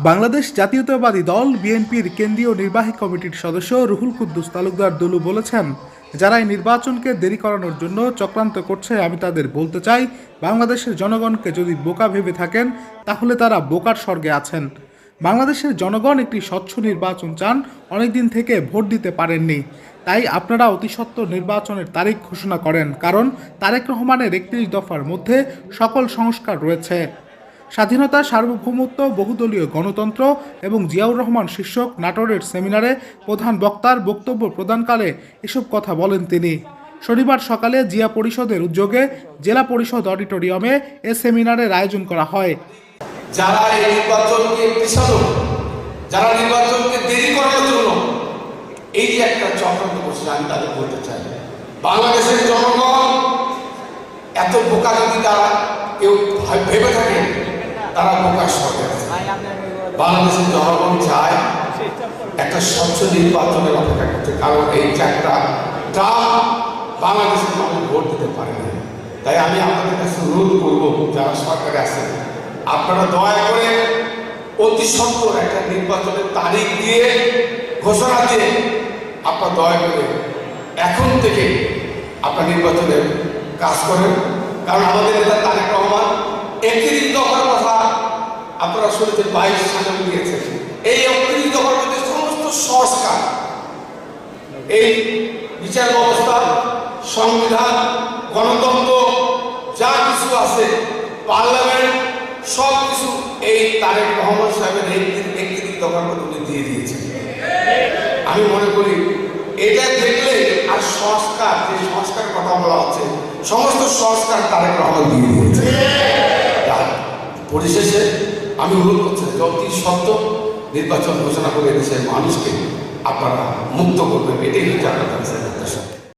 বাংলাদেশ জাতীয়তাবাদী দল বিএনপির কেন্দ্রীয় নির্বাহী কমিটির সদস্য রুহুল কুদ্দুস তালুকদার দুলু বলেছেন, যারা এই নির্বাচনকে দেরি করানোর জন্য চক্রান্ত করছে আমি তাদের বলতে চাই, বাংলাদেশের জনগণকে যদি বোকা ভেবে থাকেন তাহলে তারা বোকার স্বর্গে আছেন। বাংলাদেশের জনগণ একটি স্বচ্ছ নির্বাচন চান, অনেকদিন থেকে ভোট দিতে পারেননি, তাই আপনারা অতি সত্বর নির্বাচনের তারিখ ঘোষণা করেন, কারণ তারেক রহমানের 31 দফার মধ্যে সকল সংস্কার রয়েছে। স্বাধীনতা, সার্বভৌমত্ব, বহুদলীয় গণতন্ত্র এবং জিয়াউর রহমান শীর্ষক নাটোরের সেমিনারে প্রধান বক্তার বক্তব্য প্রদানকালে এসব কথা বলেন তিনি। শনিবার সকালে জিয়া পরিষদের উদ্যোগে জেলা পরিষদ অডিটোরিয়ামে এ সেমিনারের আয়োজন করা হয়। যারা এই নির্বাচনকে পিছানো, যারা নির্বাচনকে দেরি করার জন্য এই যে একটা চক্রান্ত করছে, আমি তাদের বলতে চাই, বাংলাদেশের জনগণ এত বোকা যদি তারা কেউ ভেবে থাকে, তারা বোকার স্বর্গে আছে। বাংলাদেশের জনগণ চায় একটা স্বচ্ছ নির্বাচনের অপেক্ষা করছে, কারণ এই চারটা টার্ম বাংলাদেশের মানুষ ভোট দিতে পারে না। তাই আমি আপনাদের কাছে অনুরোধ করবো, যারা সরকারে আছেন, আপনারা দয়া করে অতি সত্বর একটা নির্বাচনের তারিখ দিয়ে ঘোষণা দিয়ে আপনারা দয়া করে এখন থেকে আপনার নির্বাচনের কাজ করেন। কারণ আমাদের নেতা তারেক রহমান 31 দফার কথা আপনারা শুনেছেন, 22 সালে দিয়েছেন। এই 31 দফার মধ্যে সমস্ত সংস্কার, এই বিচার ব্যবস্থা, সংবিধান, গণতন্ত্র যা কিছু আছে, পার্লামেন্ট, সব কিছু এই তারেক রহমান সাহেবের 31 দফার মধ্যে দিয়ে দিয়েছে। আমি মনে করি এটা দেখলে আর সংস্কার, যে সংস্কারের কথা বলা হচ্ছে, সমস্ত সংস্কার তারেক রহমান দিয়ে দিয়েছে। পরিশেষে আমি অনুরোধ করছি, অতি সত্ত্বর নির্বাচন ঘোষণা করে দেশের মানুষকে আপনারা মুক্ত করবেন, এটাই হচ্ছে আপনার কাছে।